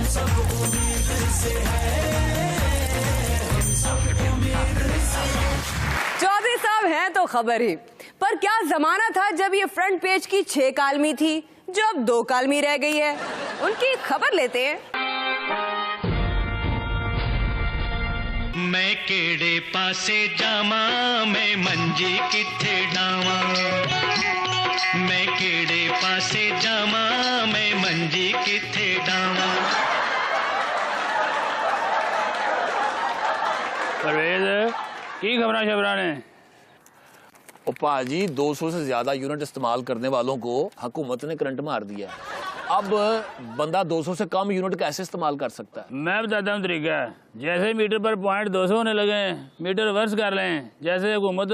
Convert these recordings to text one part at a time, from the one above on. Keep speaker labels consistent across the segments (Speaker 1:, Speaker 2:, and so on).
Speaker 1: चौधरी साहब हैं तो खबर ही, पर क्या जमाना था जब ये फ्रंट पेज की 6 कालमी थी जो अब 2 कालमी रह गई है। उनकी खबर लेते हैं।
Speaker 2: मैं केड़े पासे जामा, मैं मंजी किथे डावा, मैं केड़े पासे जामा, मैं मंजी किथे डावा।
Speaker 3: परवेज की खबरा शबरा ने
Speaker 4: पाजी 200 से ज्यादा यूनिट इस्तेमाल करने वालों को हुकूमत ने करंट मार दिया है। अब बंदा 200 से कम यूनिट कैसे इस्तेमाल कर सकता है?
Speaker 3: मैं बताता हूँ तरीका। जैसे मीटर पर पॉइंट 200 होने लगे, मीटर रिवर्स कर लें। जैसे हुकूमत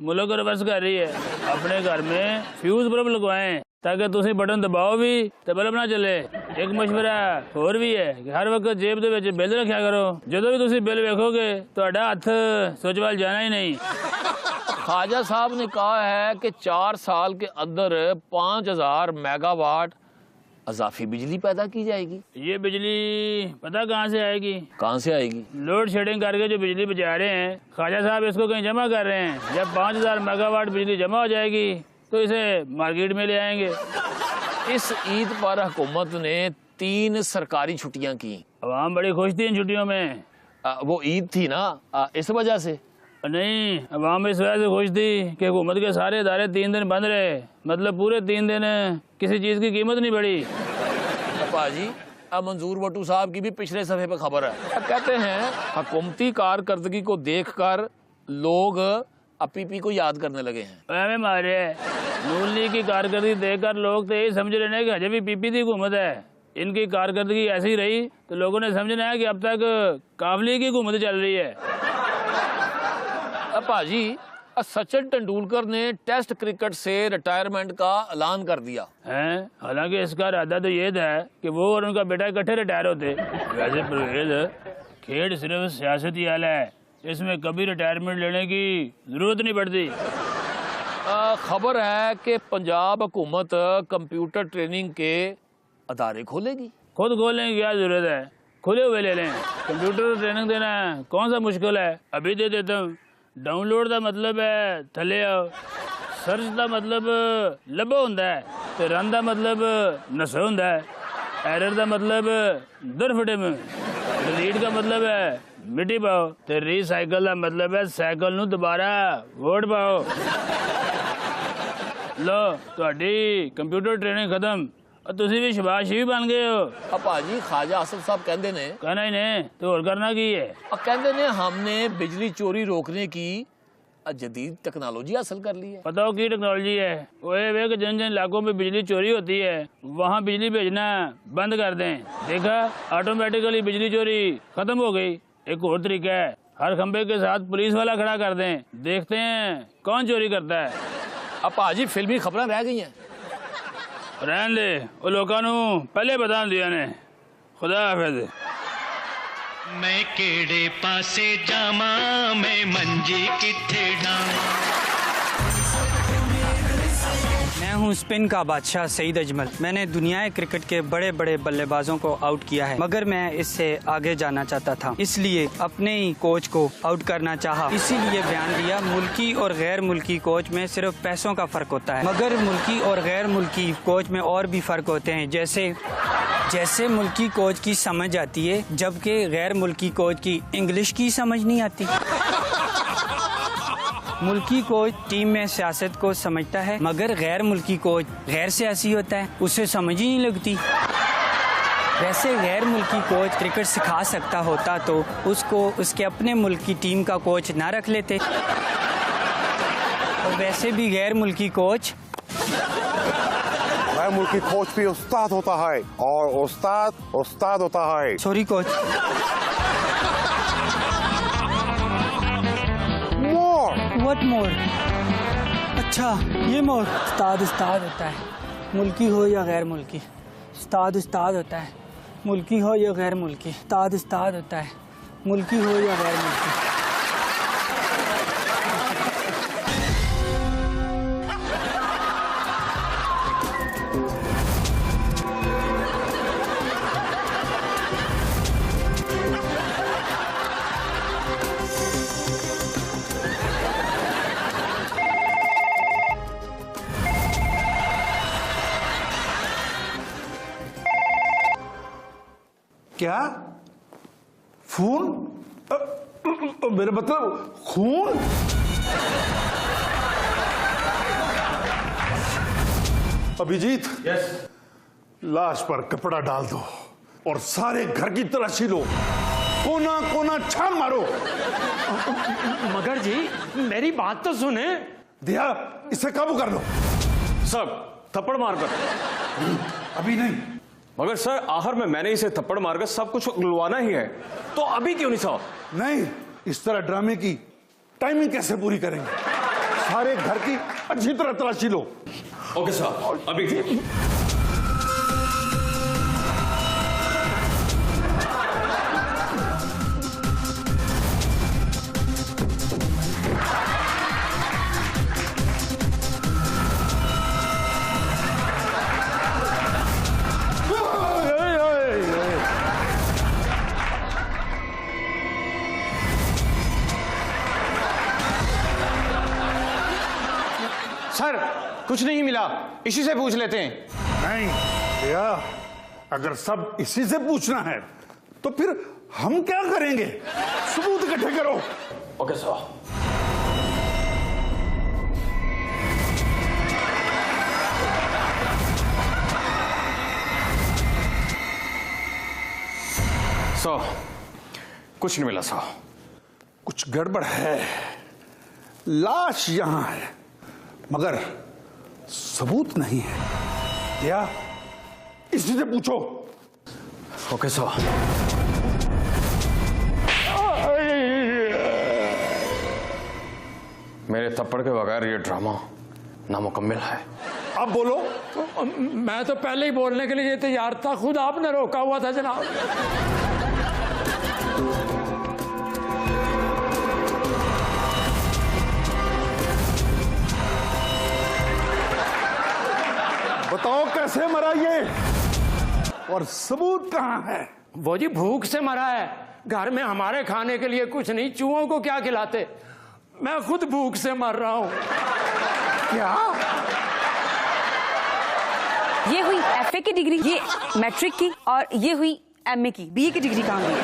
Speaker 3: मुल्क को रिवर्स कर रही है, अपने घर में फ्यूज बल्ब लगवाएं ताकि तुसी बटन दबाओ भी तो बल्ब ना चले। एक मशवरा और भी है कि हर वक्त जेब दे विच बिल रखा करो, जो भी तुसी बिल वेखोगे तो हथ स्विच वाल जाना ही नहीं।
Speaker 4: ख्वाजा साहब ने कहा है कि 4 साल के अंदर 5000 मेगावाट अजाफी बिजली पैदा की जाएगी।
Speaker 3: ये बिजली पता कहाँ से आएगी?
Speaker 4: कहाँ से आएगी?
Speaker 3: लोड शेडिंग करके जो बिजली बचा रहे हैं ख्वाजा साहब, इसको कहीं जमा कर रहे हैं। जब 5000 मेगावाट बिजली जमा हो जाएगी तो इसे मार्केट में ले आएंगे।
Speaker 4: इस ईद पर हुकूमत ने 3 सरकारी छुट्टियां की।
Speaker 3: अवाम बड़ी खुश थी इन छुट्टियों में।
Speaker 4: वो ईद थी ना, इस वजह से
Speaker 3: नहीं, अवाम इस वजह से खुश थी कि हुकूमत के सारे इदारे 3 दिन बंद रहे, मतलब पूरे 3 दिन किसी चीज की कीमत नहीं बढ़ी।
Speaker 4: पाजी मंजूर वटू साहब की भी पिछले सफे पे खबर है। कहते हैं हुकूमती कारकर्दगी को देखकर लोग अपीपी को याद करने लगे हैं।
Speaker 3: मारे नून लीग की कारकर्दगी देखकर लोग तो यही समझ रहे हैं कि अजय भी पीपी की हुकूमत है। इनकी कारकर्दगी ऐसी रही तो लोगों ने समझना है कि अब तक काफली की हुकूमत चल रही है।
Speaker 4: पाजी सचिन तेंदुलकर ने टेस्ट क्रिकेट से रिटायरमेंट का ऐलान कर दिया
Speaker 3: है। हालांकि इसका इरादा तो ये था कि वो और उनका बेटा इकट्ठे रिटायर होते। वैसे परवेज खेल सिर्फ सियासती आला है, इसमें कभी रिटायरमेंट लेने की जरूरत नहीं पड़ती।
Speaker 4: खबर है कि पंजाब हुकूमत कंप्यूटर ट्रेनिंग के अदारे खोलेगी।
Speaker 3: खुद खोलने की क्या जरूरत है, खुले हुए ले लें। कंप्यूटर ट्रेनिंग देना कौन सा मुश्किल है, अभी दे देता हूँ। डाउनलोड का मतलब है थले आओ, सर्च का मतलब लभो होंदा है, ते रन का मतलब नसो होंदा है, एरर का मतलब दर फटे में, डिलीट का मतलब है मिट्टी पाओ, ते रीसाइकल का मतलब है साइकिल नू दोबारा वोट पाओ। लो तुहाडी कंप्यूटर ट्रेनिंग खत्म, तुसी भी शबाश भी बन गए हो।
Speaker 4: भाजी ख्वाजा आसिफ साहब कहते ने
Speaker 3: कहना ही ने तो और करना की है।
Speaker 4: कहते ने हमने बिजली चोरी रोकने की जदीद टेक्नोलॉजी हासिल कर ली है।
Speaker 3: पता हो की टेक्नोलॉजी है? वो वे कि जिन जिन इलाकों में बिजली चोरी होती है वहाँ बिजली भेजना बंद कर दें। देखा, ऑटोमेटिकली बिजली चोरी खत्म हो गई। एक और तरीका है, हर खंबे के साथ पुलिस वाला खड़ा कर दें, देखते हैं कौन चोरी करता है।
Speaker 4: अब भाजी फिल्मी खबरें रह गई हैं।
Speaker 3: रहन दे, वो लोगों नू पहले बता दिया ने। खुदा हाफिज।
Speaker 2: मैं केड़े पासे जामा, मैं मंजी किथे डावा।
Speaker 5: मैं हूं स्पिन का बादशाह सईद अजमल। मैंने दुनिया क्रिकेट के बड़े बड़े बल्लेबाजों को आउट किया है, मगर मैं इससे आगे जाना चाहता था, इसलिए अपने ही कोच को आउट करना चाहा। इसीलिए बयान दिया, मुल्की और गैर मुल्की कोच में सिर्फ पैसों का फर्क होता है, मगर मुल्की और गैर मुल्की कोच में और भी फर्क होते हैं। जैसे मुल्की कोच की समझ आती है, जबकि गैर मुल्की कोच की इंग्लिश की समझ नहीं आती। मुल्की कोच टीम में सियासत को समझता है, मगर गैर मुल्की कोच गैर सियासी होता है, उसे समझ ही नहीं लगती। वैसे गैर मुल्की कोच क्रिकेट सिखा सकता होता तो उसको उसके अपने मुल्क की टीम का कोच ना रख लेते। और वैसे भी गैर मुल्की कोच
Speaker 6: भी उस्ताद होता है, और उस्ताद होता है।
Speaker 5: Sorry coach. What more? अच्छा ये मोर। उस्ताद होता है, मुल्की हो या गैर मुल्की। उस्ताद होता है, मुल्की हो या गैर मुल्की। उस्ताद होता है, मुल्की हो या गैर मुल्की।
Speaker 7: क्या? खून? मेरा मतलब खून? अभिजीत, लाश पर कपड़ा डाल दो और सारे घर की तलाशी लो, कोना कोना छान मारो।
Speaker 8: मगर जी मेरी बात तो सुने।
Speaker 7: दिया, इसे काबू कर लो।
Speaker 9: सर थप्पड़ मारकर?
Speaker 7: अभी नहीं।
Speaker 9: मगर सर आखिर में मैंने इसे थप्पड़ मारकर सब कुछ उगलवाना ही है, तो अभी क्यों नहीं साहब?
Speaker 7: नहीं, इस तरह ड्रामे की टाइमिंग कैसे पूरी करेंगे? सारे घर की अच्छी तरह तलाशी लो।
Speaker 9: ओके साहब, अभी।
Speaker 10: सर कुछ नहीं मिला, इसी से पूछ लेते हैं।
Speaker 7: नहीं भैया, अगर सब इसी से पूछना है तो फिर हम क्या करेंगे? सबूत इकट्ठे करो।
Speaker 9: ओके साहब।
Speaker 10: कुछ नहीं मिला साहब।
Speaker 7: कुछ गड़बड़ है। लाश यहां है मगर सबूत नहीं है। क्या? इसी से पूछो।
Speaker 10: ओके साहब। मेरे थप्पड़ के बगैर ये ड्रामा नामुकम्मिल है।
Speaker 7: आप बोलो।
Speaker 8: मैं तो पहले ही बोलने के लिए तैयार था, खुद आपने रोका हुआ था जनाब।
Speaker 7: बताओ कैसे मरा ये, और सबूत कहां है?
Speaker 8: वो जी भूख से मरा है। घर में हमारे खाने के लिए कुछ नहीं, चूहों को क्या खिलाते? मैं खुद भूख से मर रहा हूं।
Speaker 7: क्या?
Speaker 1: ये हुई एफए की डिग्री, ये मैट्रिक की, और ये हुई एमए की, बीए की डिग्री कहाँ हुई?